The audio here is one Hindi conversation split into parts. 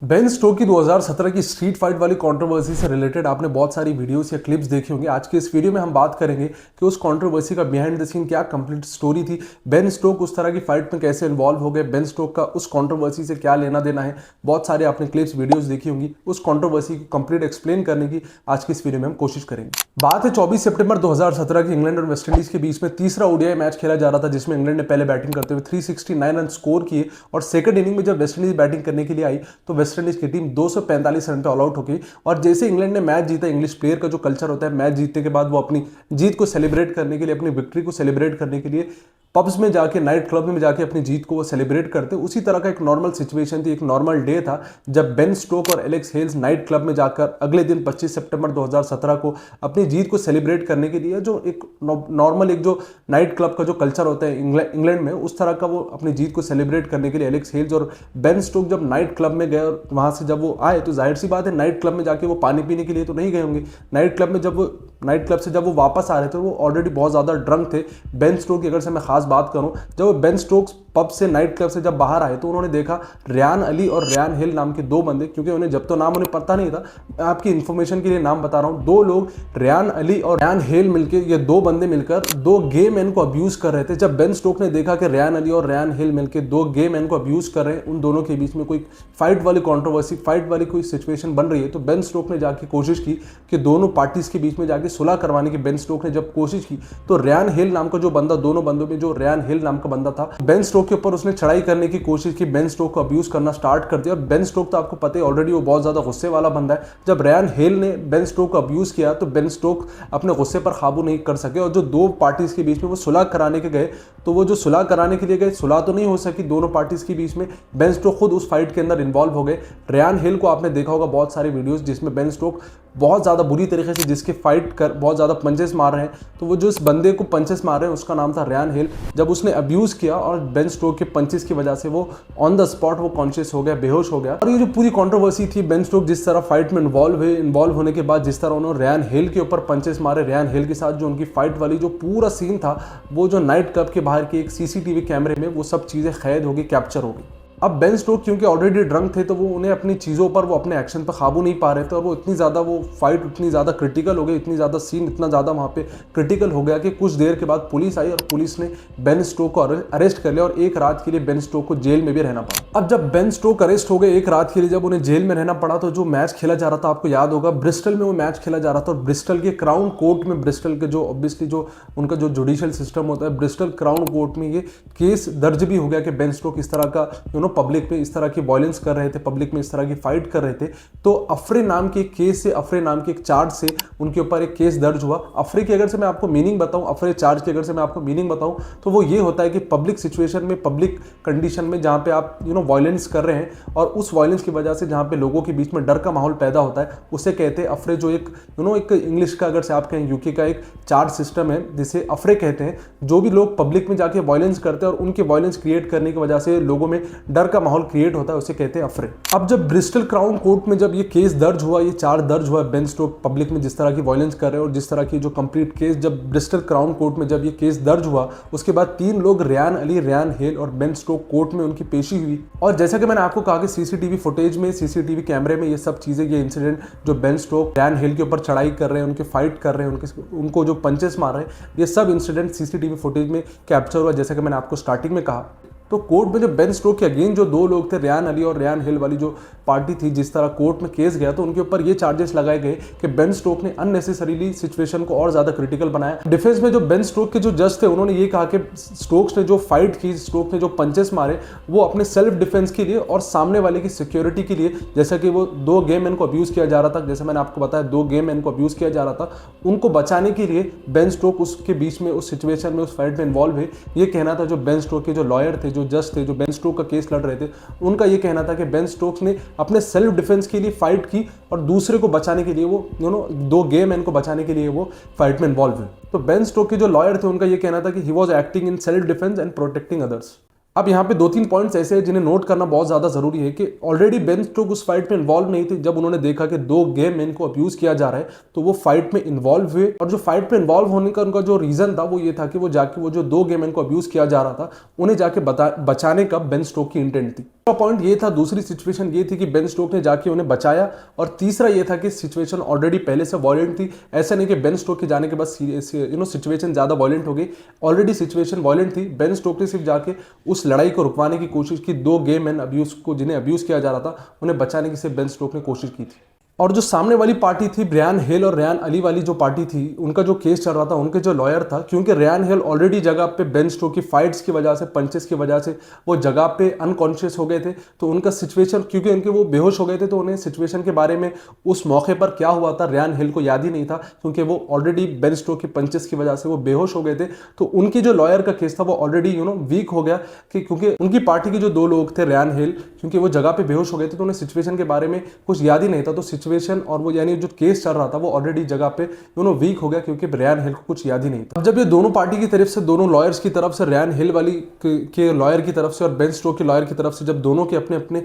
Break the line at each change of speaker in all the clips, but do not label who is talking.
बेन स्टोक की 2017 की स्ट्रीट फाइट वाली कंट्रोवर्सी से रिलेटेड आपने बहुत सारी वीडियोस या क्लिप्स देखी होंगी। आज के इस वीडियो में हम बात करेंगे कि उस कंट्रोवर्सी का बिहाइंड द सीन क्या कंप्लीट स्टोरी थी, बेन स्टोक उस तरह की फाइट में कैसे इन्वॉल्व हो गए, बेन स्टोक का उस कंट्रोवर्सी से क्या लेना देना है। बहुत सारे आपने क्लिप्स वीडियोस देखी होंगी। उस कंट्रोवर्सी को कंप्लीट एक्सप्लेन करने की आज की इस वीडियो में हम कोशिश करेंगे। बात है 24 सितंबर 2017 की, इंग्लैंड और वेस्टइंडीज के बीच में तीसरा ओडीआई मैच खेला जा रहा था, जिसमें इंग्लैंड ने पहले बैटिंग करते हुए 369 रन स्कोर किए और सेकंड इनिंग में जब वेस्टइंडीज बैटिंग करने के लिए आई तो वेस्टइंडीज की टीम 245 रन पे ऑल आउट हो गई। और जैसे इंग्लैंड ने मैच जीता, इंग्लिश प्लेयर का जो कल्चर होता है, मैच जीतने के बाद वो अपनी जीत को सेलिब्रेट करने के लिए, अपनी विक्ट्री को सेलिब्रेट करने के लिए पब्स में जाके, नाइट क्लब में जाके अपनी जीत को वो सेलिब्रेट करते। उसी तरह का एक नॉर्मल सिचुएशन थी, एक नॉर्मल डे था जब बेन स्टोक और एलेक्स हेल्स नाइट क्लब में जाकर अगले दिन 25 सितंबर 2017 को अपनी जीत को सेलिब्रेट करने के लिए, जो एक नॉर्मल एक जो नाइट क्लब का जो कल्चर होता है इंग्लैंड में, उस तरह का वो अपनी जीत को सेलिब्रेट करने के लिए एलेक्स हेल्स और बेन स्टोक जब नाइट क्लब में गए और वहां से जब वो आए तो जाहिर सी बात है नाइट क्लब में जाके वो पानी पीने के लिए तो नहीं गए होंगे। नाइट क्लब से जब वो वापस आ रहे थे वो ऑलरेडी बहुत ज़्यादा ड्रंक थे। बेन स्टोक की अगर से मैं खास बात करूं, जब बेन स्टोक्स पब से, नाइट क्लब से जब बाहर आए तो उन्होंने देखा रियान अली और रियान हिल नाम के दो बंदे, क्योंकि उन्हें जब तो नाम उन्हें पता नहीं था, मैं आपकी इन्फॉर्मेशन के लिए नाम बता रहा हूं, दो लोग रियान अली और रियान हिल मिलकर, ये दो बंदे मिलकर दो गे मैन को अब्यूज कर रहे थे। जब बेन स्टोक ने देखा कि रियान अली और रियान हिल मिलकर दो गे मैन को अब्यूज कर रहे हैं, उन दोनों के बीच में कोई फाइट वाली कॉन्ट्रोवर्सी, फाइट वाली कोई सिचुएशन बन रही है, तो बेन स्टोक ने जाके कोशिश की कि दोनों पार्टीज के बीच में जाके सुलह करवाने की। बेन स्टोक ने जब कोशिश की तो रियान हिल नाम का जो बंदा, दोनों बंदों में जो रियान हिल नाम का बंदा था, बेन स्टोक के ऊपर उसने चढ़ाई करने की कोशिश की, बेन स्टोक को अब्यूज करना स्टार्ट कर दिया। और बेन स्टोक तो आपको पता है ऑलरेडी वो बहुत ज्यादा गुस्से वाला बंदा है। जब रियान हिल ने बेन स्टोक को अब्यूज किया तो बेन स्टोक अपने गुस्से पर काबू नहीं कर सके और जो दो पार्टीज के बीच में वो सुलह कराने के गए, तो वो जो सुलह कराने के लिए गए, सुलह तो नहीं हो सकी दोनों पार्टीज के बीच में। बेन स्टोक खुद उस फाइट के अंदर इन्वॉल्व हो गए। रियान हिल को आपने देखा होगा बहुत सारे वीडियोस जिसमें बेन स्टोक बहुत ज़्यादा बुरी तरीके से जिसके फाइट कर बहुत ज़्यादा पंचेस मार रहे हैं, तो वो जो इस बंदे को पंचेस मार रहे हैं उसका नाम था रियान हिल। जब उसने अब्यूज़ किया और बेन स्टोक के पंचेस की वजह से वो ऑन द स्पॉट वो कॉन्शियस हो गया, बेहोश हो गया। और ये जो पूरी कंट्रोवर्सी थी, बेन स्टोक जिस तरह फाइट में इन्वॉल्व होने के बाद जिस तरह उन्होंने रियान हिल के ऊपर पंचेस मारे, रियान हिल के साथ जो उनकी फाइट वाली जो पूरा सीन था, वो जो नाइट क्लब के बाहर के एक सीसीटीवी कैमरे में वो सब चीज़ें कैद होगी, कैप्चर होगी। अब बेन स्टोक क्योंकि ऑलरेडी ड्रंक थे तो वो उन्हें अपनी चीज़ों पर, वो अपने एक्शन पर काबू नहीं पा रहे थे और वो इतनी ज़्यादा, वो फाइट इतनी ज़्यादा क्रिटिकल हो गई, इतनी ज़्यादा सीन इतना ज़्यादा वहाँ पे क्रिटिकल हो गया कि कुछ देर के बाद पुलिस आई और पुलिस ने बेन स्टोक को अरेस्ट कर लिया और एक रात के लिए बेन स्टोक को जेल में भी रहना पड़ा। अब जब बेन स्टोक अरेस्ट हो गए एक रात के लिए, जब उन्हें जेल में रहना पड़ा, तो जो मैच खेला जा रहा था आपको याद होगा, ब्रिस्टल में वो मैच खेला जा रहा था और ब्रिस्टल के क्राउन कोर्ट में, ब्रिस्टल के जो ऑब्वियसली जो उनका जो जुडिशियल सिस्टम होता है, ब्रिस्टल क्राउन कोर्ट में ये केस दर्ज भी हो गया कि बेन स्टोक इस तरह का पब्लिक में इस तरह की वायलेंस कर रहे थे, पब्लिक में इस तरह की फाइट कर रहे थे। तो अफरे नाम के केस से, अफरे नाम के एक चार्ज से उनके ऊपर एक केस दर्ज हुआ। अफरे की अगर से मैं आपको मीनिंग बताऊं, अफरे चार्ज की अगर से मैं आपको मीनिंग बताऊं, तो वो ये होता है कि पब्लिक सिचुएशन में, पब्लिक कंडीशन में जहां पे आप वायलेंस कर रहे हैं और उस वायलेंस की वजह से जहां पे लोगों के बीच में डर का माहौल पैदा होता है, उसे कहते हैं अफरे। जो एक एक इंग्लिश का अगर से आप कहें, यूके का एक चार्ज सिस्टम है जिसे अफरे कहते हैं। जो भी लोग पब्लिक में जाके वायलेंस करते हैं और उनके वायलेंस क्रिएट करने की वजह से लोगों में डर का माहौल क्रिएट होता है, उसे कहते हैं अफरे। अब जब ब्रिस्टल क्राउन कोर्ट में जब ये केस दर्ज हुआ, ये चार्ज दर्ज हुआ, बेन स्टोक पब्लिक में जिस तरह की वायलेंस कर रहे हैं और जिस तरह की जो कंप्लीट केस, जब ब्रिस्टल क्राउन कोर्ट में जब ये केस दर्ज हुआ, उसके बाद तीन लोग, रियान अली, रियान हिल और बेन स्टोक, कोर्ट में उनकी पेशी हुई। और जैसा कि मैंने आपको कहा कि सीसीटीवी फुटेज में, सीसीटीवी कैमरे में ये सब चीजें, ये इंसिडेंट जो बेन स्टोक रियान हिल के ऊपर चढ़ाई कर रहे हैं, उनके फाइट कर रहे हैं, उनको जो पंचेस मार रहे हैं, ये सब इंसिडेंट सीसीटीवी फुटेज में कैप्चर हुआ, जैसा कि मैंने आपको स्टार्टिंग में कहा। तो कोर्ट में जो बेन स्टोक के अगेन जो दो लोग थे, रियान अली और रियान हिल वाली जो पार्टी थी, जिस तरह कोर्ट में केस गया, तो उनके ऊपर ये चार्जेस लगाए गए कि बेन स्टोक ने अननेसेसरीली सिचुएशन को और ज्यादा क्रिटिकल बनाया। डिफेंस में जो बेन स्टोक के जो जज थे, उन्होंने ये कहा कि स्टोक्स ने जो फाइट की, स्टोक ने जो पंचेस मारे, वो अपने सेल्फ डिफेंस के लिए और सामने वाले की सिक्योरिटी के लिए, जैसा कि वो दो गे मैन को अब्यूज किया जा रहा था, जैसे मैंने आपको बताया दो गे मैन को अब्यूज किया जा रहा था, उनको बचाने के लिए बेन स्टोक उसके बीच में, उस सिचुएशन में, उस फाइट में इन्वॉल्व है। ये कहना था जो बेन स्टोक के जो लॉयर थे, जो जज थे, जो बेन स्टोक का केस लड़ रहे थे, उनका ये कहना था कि बेन स्टोक्स ने अपने सेल्फ डिफेंस के लिए फाइट की और दूसरे को बचाने के लिए वो दो गे मैन को बचाने के लिए वो फाइट में इन्वॉल्व है। तो बेन स्टोक के जो लॉयर थे, उनका ये कहना था कि he was acting in self defence and protecting others. अब यहाँ पे दो तीन पॉइंट्स ऐसे हैं जिन्हें नोट करना बहुत ज्यादा जरूरी है कि ऑलरेडी बेन स्टोक उस फाइट में इन्वॉल्व नहीं थे। जब उन्होंने देखा कि दो गे मैन को अब्यूज किया जा रहा है, तो वो फाइट में इन्वॉल्व हुए। और जो फाइट में इन्वॉल्व होने का उनका जो रीजन था, वो ये था कि वो जाके वो जो दो गे मैन को अब्यूज किया जा रहा था, उन्हें जाके बचाने का बेन स्टोक की इंटेंट थी। पॉइंट ये था, दूसरी सिचुएशन ये थी कि बेन स्टोक ने जाके उन्हें बचाया, और तीसरा ये था कि सिचुएशन ऑलरेडी पहले से वॉयलेंट थी। ऐसा नहीं कि बेन स्टोक के जाने के बाद सिचुएशन ज़्यादा वॉयलेंट हो गई, ऑलरेडी सिचुएशन वॉयलेंट थी। बेन स्टोक ने सिर्फ जाके उस लड़ाई को रुकवाने की कोशिश की। दो गे मैन अब्यूज़ को, जिन्हें अब्यूज़ किया जा रहा था, उन्हें बचाने की सिर्फ बेन स्टोक ने कोशिश की थी। और जो सामने वाली पार्टी थी, ब्रायन हिल और रेयान अली वाली जो पार्टी थी, उनका जो केस चल रहा था, उनके जो लॉयर था, क्योंकि रेयान हिल ऑलरेडी जगह पे बेन स्टोक की फाइट्स की वजह से, पंचेस की वजह से वो जगह पे अनकॉन्शियस हो गए थे। तो उनका सिचुएशन, क्योंकि उनके वो बेहोश हो गए थे, तो उन्हें सिचुएशन के बारे में उस मौके पर क्या हुआ था रेयान हिल को याद ही नहीं था, क्योंकि वो ऑलरेडी बेन स्टोक की पंचेस की वजह से वो बेहोश हो गए थे। तो उनकी जो लॉयर का केस था वो ऑलरेडी वीक हो गया, कि क्योंकि उनकी पार्टी के जो दो लोग थे, रेयान हिल, क्योंकि वो जगह पे बेहोश हो गए थे, तो उन्हें सिचुएशन के बारे में कुछ याद ही नहीं था। तो सिचुएशन और वो जो केस चल रहा था वो ऑलरेडी जगह पे वीक हो गया, क्योंकि रेयान हिल को कुछ याद ही नहीं था। अब जब ये दोनों पार्टी की तरफ से, दोनों लॉयर्स की तरफ से, रेयान हिल वाली के लॉयर की तरफ से और बेन स्टोक के लॉयर की तरफ से, जब दोनों के अपने अपने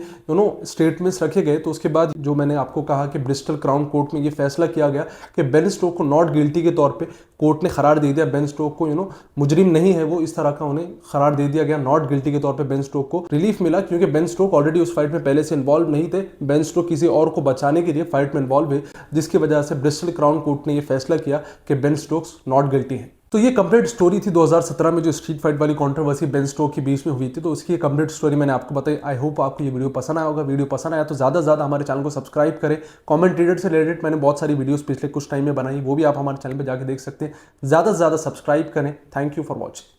स्टेटमेंट्स रखे गए, तो उसके बाद जो मैंने आपको कहा कि ब्रिस्टल क्राउन कोर्ट में ये फैसला किया गया कि बेन स्टोक को नॉट गिल्टी के तौर पे कोर्ट ने करार दे दिया। बेन स्टोक को मुजरिम नहीं है वो, इस तरह का उन्हें करार दे दिया गया। नॉट गिल्टी के तौर पे बेन स्टोक को रिलीफ मिला, क्योंकि बेन स्टोक ऑलरेडी उस फाइट में पहले से इन्वॉल्व नहीं थे। बेन स्टोक किसी और को बचाने के लिए फाइट में इन्वॉल्व है, जिसकी वजह से ब्रिस्टल क्राउन कोर्ट ने यह फैसला किया कि बेन स्टोक्स नॉट गिल्टी है। तो ये कंप्लीट स्टोरी थी 2017 में जो स्ट्रीट फाइट वाली कंट्रोवर्सी बेन स्टोक के बीच में हुई थी। तो उसकी कंप्लीट स्टोरी मैंने आपको बताई। आई होप आपको ये वीडियो पसंद आया होगा। वीडियो पसंद आया तो ज़्यादा से ज़्यादा हमारे चैनल को सब्सक्राइब करें। कमेंट रिलेटेड से रिलेटेड मैंने बहुत सारी वीडियोस पिछले कुछ टाइम में बनाई, वो भी आप हमारे चैनल पर जाकर देख सकते हैं। ज़्यादा से ज़्यादा सब्सक्राइब करें। Thank you for watching.